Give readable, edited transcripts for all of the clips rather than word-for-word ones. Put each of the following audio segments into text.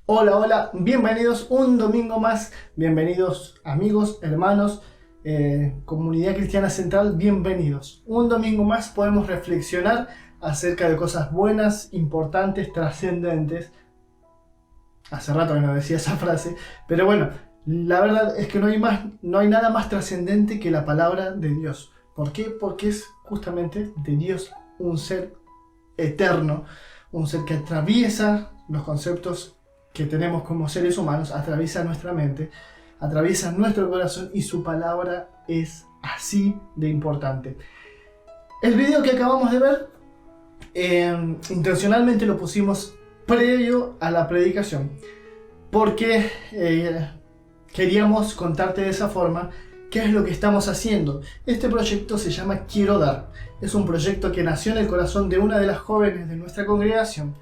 Hola, hola, bienvenidos un domingo más, bienvenidos amigos, hermanos, comunidad cristiana central, bienvenidos. Un domingo más podemos reflexionar acerca de cosas buenas, importantes, trascendentes. Hace rato que no decía esa frase, pero bueno, la verdad es que no hay nada más trascendente que la palabra de Dios. ¿Por qué? Porque es justamente de Dios un ser eterno, un ser que atraviesa los conceptos que tenemos como seres humanos, atraviesa nuestra mente, atraviesa nuestro corazón y su palabra es así de importante. El video que acabamos de ver, intencionalmente lo pusimos previo a la predicación, porque queríamos contarte de esa forma qué es lo que estamos haciendo. Este proyecto se llama Quiero Dar. Es un proyecto que nació en el corazón de una de las jóvenes de nuestra congregación,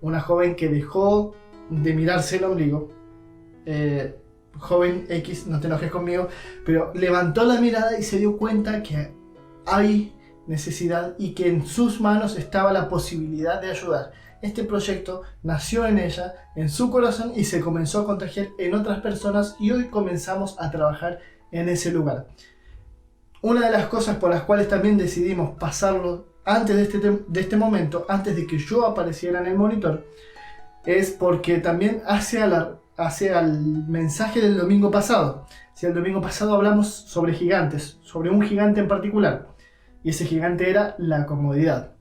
una joven que dejó de mirarse el ombligo. Joven X, no te enojes conmigo, pero levantó la mirada y se dio cuenta que hay necesidad y que en sus manos estaba la posibilidad de ayudar. Este proyecto nació en ella, en su corazón, y se comenzó a contagiar en otras personas, y hoy comenzamos a trabajar en ese lugar. Una de las cosas por las cuales también decidimos pasarlo antes de este momento, antes de que yo apareciera en el monitor, es porque también hace al mensaje del domingo pasado. Si el domingo pasado hablamos sobre gigantes, sobre un gigante en particular, y ese gigante era la comodidad.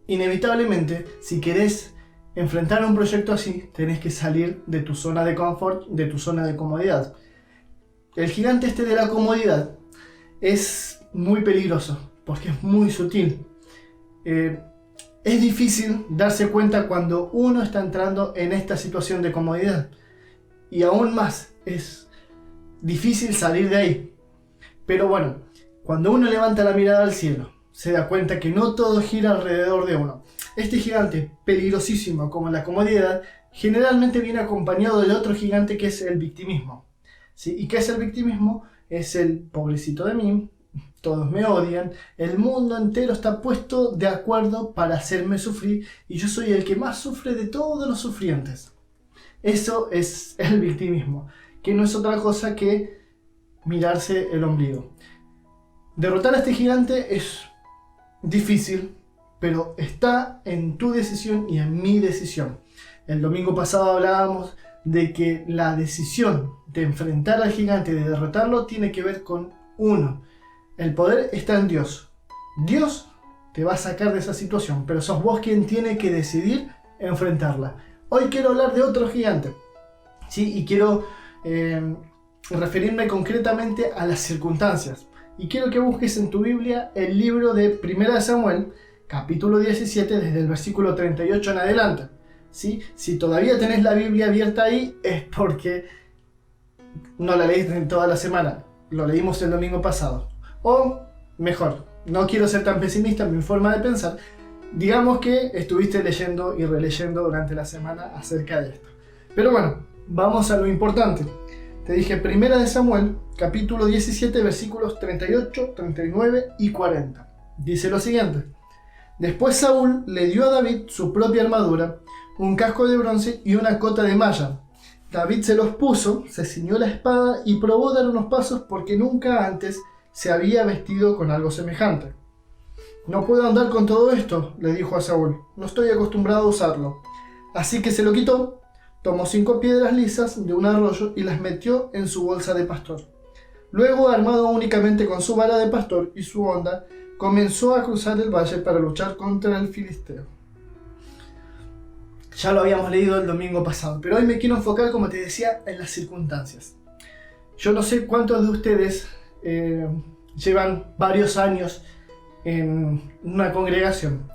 Inevitablemente, si querés enfrentar un proyecto así, tenés que salir de tu zona de confort, de tu zona de comodidad. El gigante este de la comodidad es muy peligroso, porque es muy sutil. Es difícil darse cuenta cuando uno está entrando en esta situación de comodidad. Y aún más, es difícil salir de ahí. Pero bueno, cuando uno levanta la mirada al cielo, se da cuenta que no todo gira alrededor de uno. Este gigante, peligrosísimo como la comodidad, generalmente viene acompañado de otro gigante que es el victimismo. ¿Sí? ¿Y qué es el victimismo? Es el pobrecito de mí, todos me odian, el mundo entero está puesto de acuerdo para hacerme sufrir y yo soy el que más sufre de todos los sufrientes. Eso es el victimismo, que no es otra cosa que mirarse el ombligo. Derrotar a este gigante es difícil, pero está en tu decisión y en mi decisión. El domingo pasado hablábamos de que la decisión de enfrentar al gigante y de derrotarlo tiene que ver con uno. El poder está en Dios. Dios te va a sacar de esa situación, pero sos vos quien tiene que decidir enfrentarla. Hoy quiero hablar de otro gigante, ¿sí? Y quiero referirme concretamente a las circunstancias. Y quiero que busques en tu Biblia el libro de 1 Samuel, capítulo 17, desde el versículo 38 en adelante. ¿Sí? Si todavía tenés la Biblia abierta ahí, es porque no la leíste en toda la semana. Lo leímos el domingo pasado. O, mejor, no quiero ser tan pesimista en mi forma de pensar, digamos que estuviste leyendo y releyendo durante la semana acerca de esto. Pero bueno, vamos a lo importante. Te dije 1 Samuel, capítulo 17, versículos 38, 39 y 40. Dice lo siguiente: Después Saúl le dio a David su propia armadura, un casco de bronce y una cota de malla. David se los puso, se ciñó la espada y probó dar unos pasos porque nunca antes se había vestido con algo semejante. No puedo andar con todo esto, le dijo a Saúl, no estoy acostumbrado a usarlo. Así que se lo quitó, tomó 5 piedras lisas de un arroyo y las metió en su bolsa de pastor. Luego, armado únicamente con su vara de pastor y su honda, comenzó a cruzar el valle para luchar contra el filisteo. Ya lo habíamos leído el domingo pasado, pero hoy me quiero enfocar, como te decía, en las circunstancias. Yo no sé cuántos de ustedes llevan varios años en una congregación,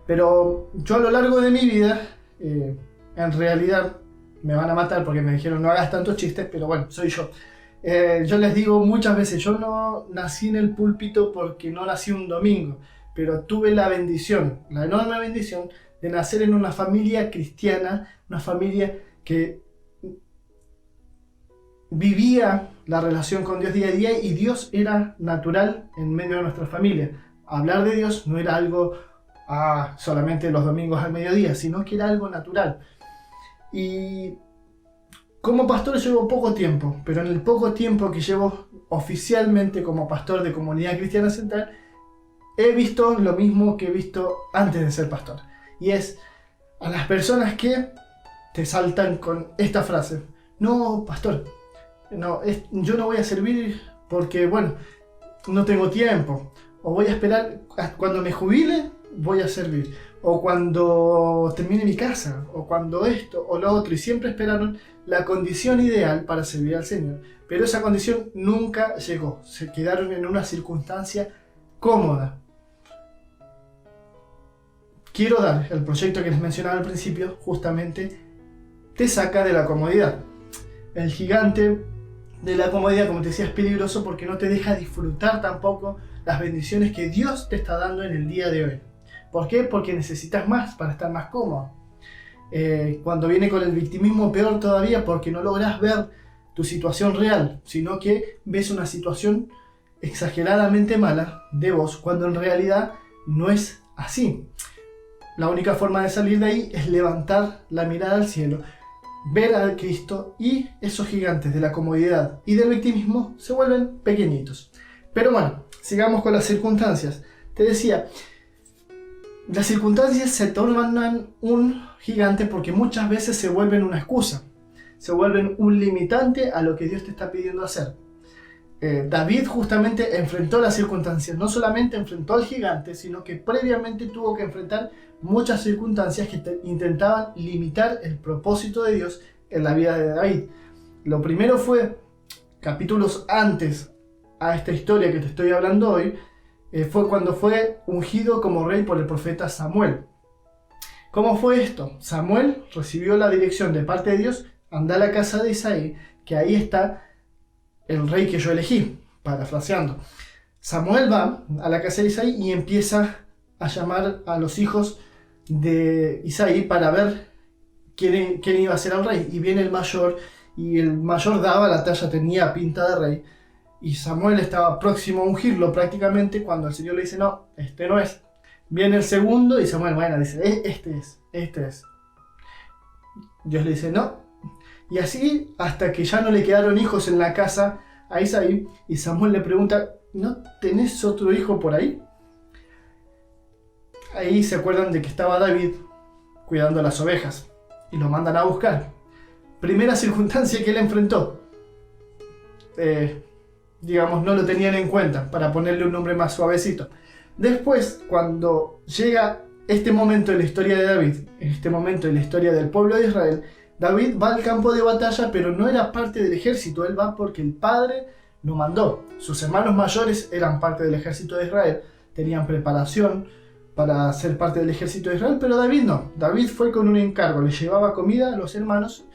pero yo a lo largo de mi vida, en realidad me van a matar porque me dijeron no hagas tantos chistes, pero bueno, soy yo. Yo les digo muchas veces, yo no nací en el púlpito porque no nací un domingo, pero tuve la bendición, la enorme bendición de nacer en una familia cristiana, una familia que vivía la relación con Dios día a día y Dios era natural en medio de nuestra familia. Hablar de Dios no era algo solamente los domingos al mediodía, sino que era algo natural. Y como pastor llevo poco tiempo, pero en el poco tiempo que llevo oficialmente como pastor de Comunidad Cristiana Central, he visto lo mismo que he visto antes de ser pastor. Y es a las personas que te saltan con esta frase: no, pastor, yo no voy a servir porque, bueno, no tengo tiempo. O voy a esperar cuando me jubile, voy a servir. O cuando termine mi casa, o cuando esto o lo otro. Y siempre esperaron la condición ideal para servir al Señor. Pero esa condición nunca llegó. Se quedaron en una circunstancia cómoda. Quiero dar el proyecto que les mencionaba al principio, justamente te saca de la comodidad. El gigante de la comodidad, como te decía, es peligroso porque no te deja disfrutar tampoco las bendiciones que Dios te está dando en el día de hoy. ¿Por qué? Porque necesitas más para estar más cómodo. Cuando viene con el victimismo, peor todavía, porque no logras ver tu situación real, sino que ves una situación exageradamente mala de vos, cuando en realidad no es así. La única forma de salir de ahí es levantar la mirada al cielo, ver a Cristo, y esos gigantes de la comodidad y del victimismo se vuelven pequeñitos. Pero bueno, sigamos con las circunstancias. Te decía, las circunstancias se tornan un gigante porque muchas veces se vuelven una excusa, se vuelven un limitante a lo que Dios te está pidiendo hacer. David justamente enfrentó las circunstancias, no solamente enfrentó al gigante, sino que previamente tuvo que enfrentar muchas circunstancias que intentaban limitar el propósito de Dios en la vida de David. Lo primero fue, capítulos antes a esta historia que te estoy hablando hoy, fue cuando fue ungido como rey por el profeta Samuel. ¿Cómo fue esto? Samuel recibió la dirección de parte de Dios: anda a la casa de Isaí, que ahí está el rey que yo elegí, parafraseando. Samuel va a la casa de Isaí y empieza a llamar a los hijos de Isaí para ver quién iba a ser el rey. Y viene el mayor, y el mayor daba la talla, tenía pinta de rey. Y Samuel estaba próximo a ungirlo prácticamente cuando el Señor le dice: no, este no es. Viene el segundo y Samuel, bueno, dice: este es. Dios le dice: no. Y así hasta que ya no le quedaron hijos en la casa a Isaí, y Samuel le pregunta: ¿no tenés otro hijo por ahí? Ahí se acuerdan de que estaba David cuidando las ovejas y lo mandan a buscar. Primera circunstancia que él enfrentó. Digamos, no lo tenían en cuenta, para ponerle un nombre más suavecito. Después, cuando llega este momento en la historia de David, este momento en la historia del pueblo de Israel, David va al campo de batalla, pero no era parte del ejército. Él va porque el padre lo mandó. Sus hermanos mayores eran parte del ejército de Israel, tenían preparación para ser parte del ejército de Israel, pero David no. David fue con un encargo, le llevaba comida a los hermanos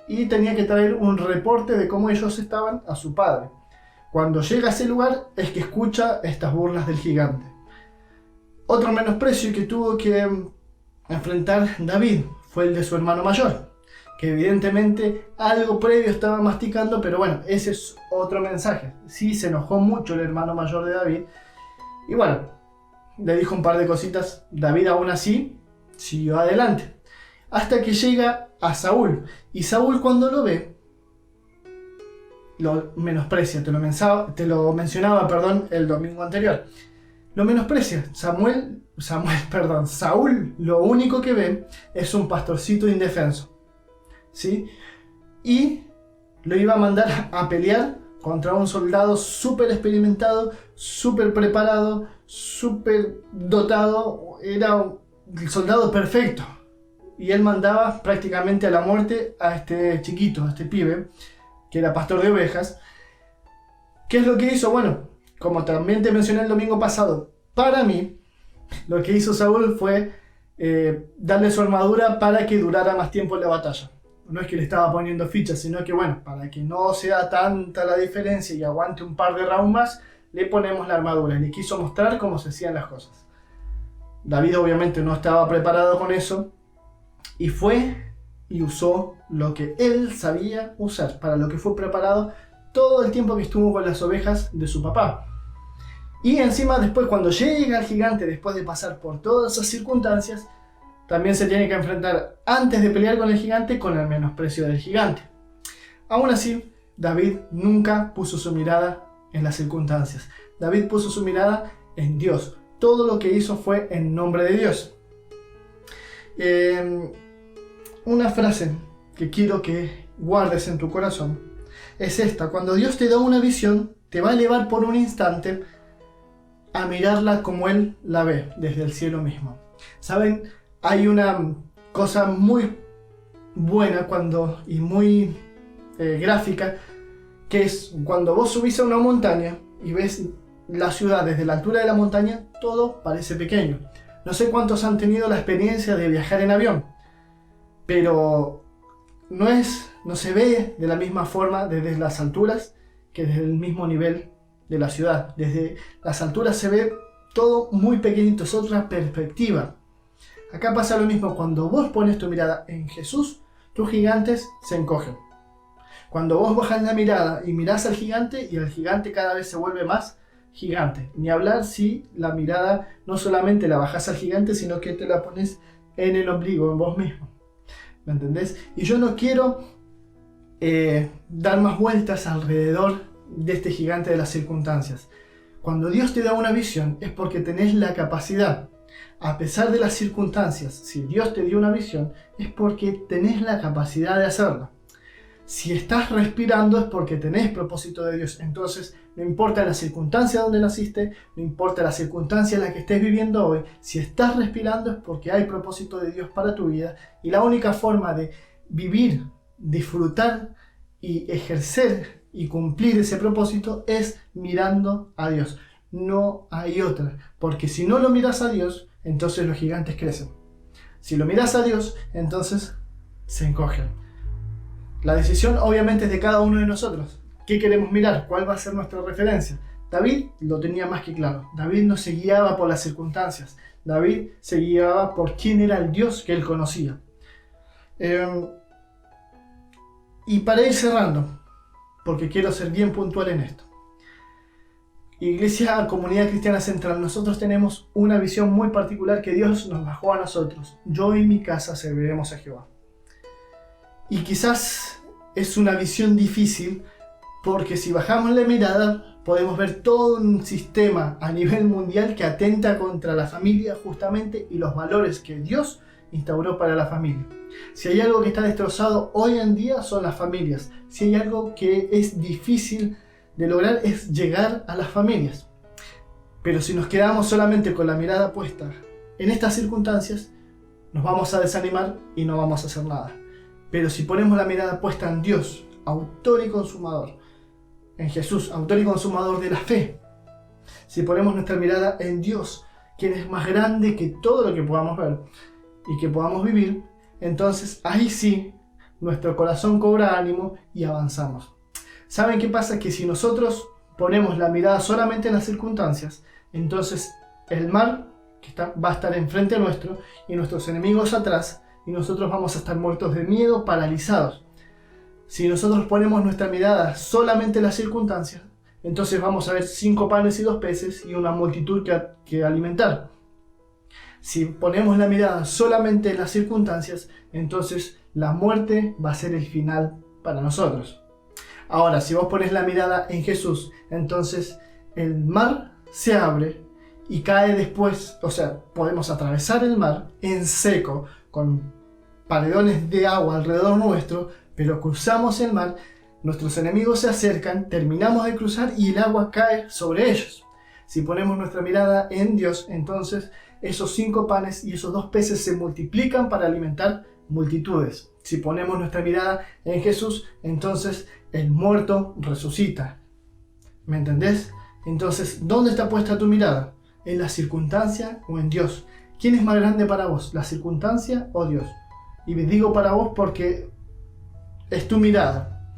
y tenía que traer un reporte de cómo ellos estaban a su padre. Cuando llega a ese lugar es que escucha estas burlas del gigante. Otro menosprecio que tuvo que enfrentar David fue el de su hermano mayor, que evidentemente algo previo estaba masticando, pero bueno, ese es otro mensaje. Sí, se enojó mucho el hermano mayor de David, y bueno, le dijo un par de cositas. David aún así siguió adelante, hasta que llega a Saúl, y Saúl, cuando lo ve, lo menosprecia. Te lo mencionaba el domingo anterior. Lo menosprecia. Saúl lo único que ve es un pastorcito indefenso, ¿sí? Y lo iba a mandar a pelear contra un soldado súper experimentado, súper preparado, súper dotado. Era el soldado perfecto. Y él mandaba prácticamente a la muerte a este chiquito, a este pibe, que era pastor de ovejas. ¿Qué es lo que hizo? Bueno, como también te mencioné el domingo pasado, para mí, lo que hizo Saúl fue darle su armadura para que durara más tiempo en la batalla. No es que le estaba poniendo fichas, sino que bueno, para que no sea tanta la diferencia y aguante un par de rounds más, le ponemos la armadura. Y le quiso mostrar cómo se hacían las cosas. David obviamente no estaba preparado con eso, y fue y usó lo que él sabía usar, para lo que fue preparado todo el tiempo que estuvo con las ovejas de su papá. Y encima después, cuando llega el gigante, después de pasar por todas esas circunstancias, también se tiene que enfrentar, antes de pelear con el gigante, con el menosprecio del gigante. Aún así, David nunca puso su mirada en las circunstancias. David puso su mirada en Dios. Todo lo que hizo fue en nombre de Dios. Una frase que quiero que guardes en tu corazón es esta: cuando Dios te da una visión, te va a elevar por un instante a mirarla como Él la ve, desde el cielo mismo. ¿Saben? Hay una cosa muy buena y muy gráfica, que es cuando vos subís a una montaña y ves la ciudad desde la altura de la montaña, todo parece pequeño. No sé cuántos han tenido la experiencia de viajar en avión, pero no se ve de la misma forma desde las alturas que desde el mismo nivel de la ciudad. Desde las alturas se ve todo muy pequeñito, es otra perspectiva. Acá pasa lo mismo: cuando vos pones tu mirada en Jesús, tus gigantes se encogen. Cuando vos bajas la mirada y mirás al gigante, y el gigante cada vez se vuelve más gigante. Ni hablar si la mirada no solamente la bajás al gigante, sino que te la pones en el ombligo, en vos mismo. ¿Me entendés? Y yo no quiero dar más vueltas alrededor de este gigante de las circunstancias. Cuando Dios te da una visión es porque tenés la capacidad, a pesar de las circunstancias. Si Dios te dio una visión es porque tenés la capacidad de hacerla. Si estás respirando es porque tenés propósito de Dios. Entonces, no importa la circunstancia donde naciste, no importa la circunstancia en la que estés viviendo hoy, si estás respirando es porque hay propósito de Dios para tu vida. Y la única forma de vivir, disfrutar y ejercer y cumplir ese propósito es mirando a Dios. No hay otra. Porque si no lo miras a Dios, entonces los gigantes crecen. Si lo miras a Dios, entonces se encogen. La decisión obviamente es de cada uno de nosotros. ¿Qué queremos mirar? ¿Cuál va a ser nuestra referencia? David lo tenía más que claro. David no se guiaba por las circunstancias. David se guiaba por quién era el Dios que él conocía. Y para ir cerrando, porque quiero ser bien puntual en esto. Iglesia Comunidad Cristiana Central, nosotros tenemos una visión muy particular que Dios nos bajó a nosotros. Yo y mi casa serviremos a Jehová. Y quizás es una visión difícil, porque si bajamos la mirada podemos ver todo un sistema a nivel mundial que atenta contra la familia justamente y los valores que Dios instauró para la familia. Si hay algo que está destrozado hoy en día son las familias. Si hay algo que es difícil de lograr es llegar a las familias. Pero si nos quedamos solamente con la mirada puesta en estas circunstancias, nos vamos a desanimar y no vamos a hacer nada. Pero si ponemos la mirada puesta en Dios, autor y consumador, en Jesús, autor y consumador de la fe, si ponemos nuestra mirada en Dios, quien es más grande que todo lo que podamos ver y que podamos vivir, entonces ahí sí nuestro corazón cobra ánimo y avanzamos. ¿Saben qué pasa? Que si nosotros ponemos la mirada solamente en las circunstancias, entonces el mar va a estar enfrente nuestro y nuestros enemigos atrás, y nosotros vamos a estar muertos de miedo, paralizados. Si nosotros ponemos nuestra mirada solamente en las circunstancias, entonces vamos a ver 5 panes y 2 peces y una multitud que alimentar. Si ponemos la mirada solamente en las circunstancias, entonces la muerte va a ser el final para nosotros. Ahora, si vos pones la mirada en Jesús, entonces el mar se abre y cae después, o sea, podemos atravesar el mar en seco, con paredones de agua alrededor nuestro, pero cruzamos el mar, nuestros enemigos se acercan, terminamos de cruzar y el agua cae sobre ellos. Si ponemos nuestra mirada en Dios, entonces esos 5 panes y esos 2 peces se multiplican para alimentar multitudes. Si ponemos nuestra mirada en Jesús, entonces el muerto resucita. ¿Me entendés? Entonces, ¿dónde está puesta tu mirada? ¿En la circunstancia o en Dios? ¿Quién es más grande para vos? ¿La circunstancia o Dios? Y digo para vos porque es tu mirada.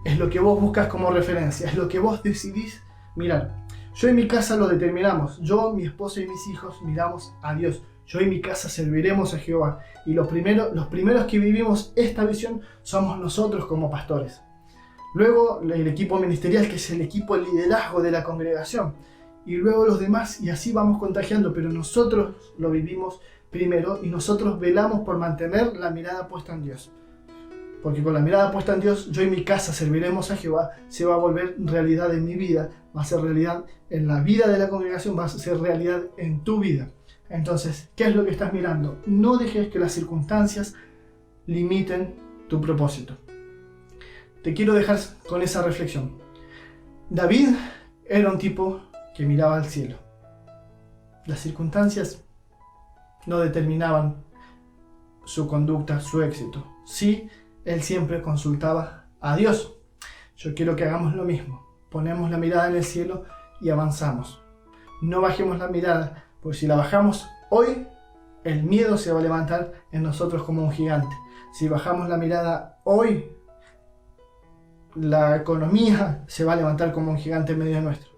Es lo que vos buscas como referencia. Es lo que vos decidís mirar. Yo y mi casa lo determinamos. Yo, mi esposa y mis hijos miramos a Dios. Yo y mi casa serviremos a Jehová. Y los primeros que vivimos esta visión somos nosotros como pastores. Luego el equipo ministerial, que es el equipo de liderazgo de la congregación. Y luego los demás, y así vamos contagiando. Pero nosotros lo vivimos primero y nosotros velamos por mantener la mirada puesta en Dios. Porque con la mirada puesta en Dios, yo y mi casa serviremos a Jehová, se va a volver realidad en mi vida, va a ser realidad en la vida de la congregación, va a ser realidad en tu vida. Entonces, ¿qué es lo que estás mirando? No dejes que las circunstancias limiten tu propósito. Te quiero dejar con esa reflexión. David era un tipo que miraba al cielo. Las circunstancias no determinaban su conducta, su éxito. Sí, él siempre consultaba a Dios. Yo quiero que hagamos lo mismo. Ponemos la mirada en el cielo y avanzamos. No bajemos la mirada, porque si la bajamos hoy, el miedo se va a levantar en nosotros como un gigante. Si bajamos la mirada hoy, la economía se va a levantar como un gigante en medio nuestro.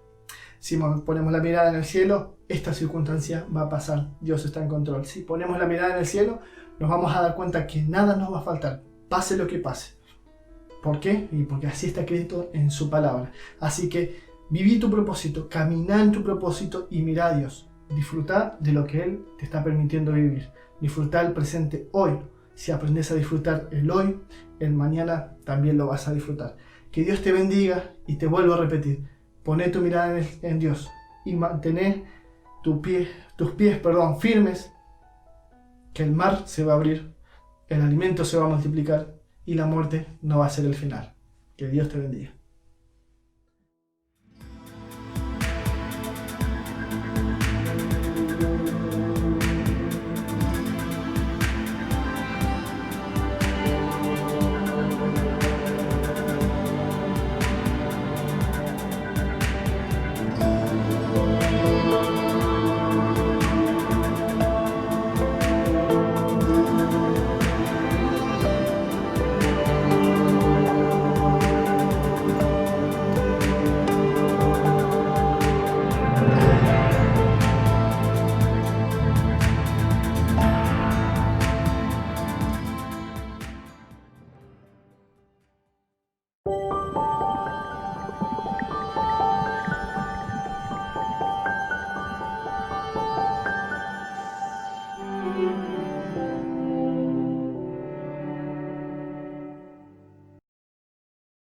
Si ponemos la mirada en el cielo, esta circunstancia va a pasar. Dios está en control. Si ponemos la mirada en el cielo, nos vamos a dar cuenta que nada nos va a faltar, pase lo que pase. ¿Por qué? Y porque así está escrito en su palabra. Así que viví tu propósito, camina en tu propósito y mira a Dios. Disfruta de lo que Él te está permitiendo vivir. Disfruta el presente hoy. Si aprendes a disfrutar el hoy, el mañana también lo vas a disfrutar. Que Dios te bendiga y te vuelvo a repetir. Poné tu mirada en Dios y mantén tus pies firmes, que el mar se va a abrir, el alimento se va a multiplicar y la muerte no va a ser el final. Que Dios te bendiga.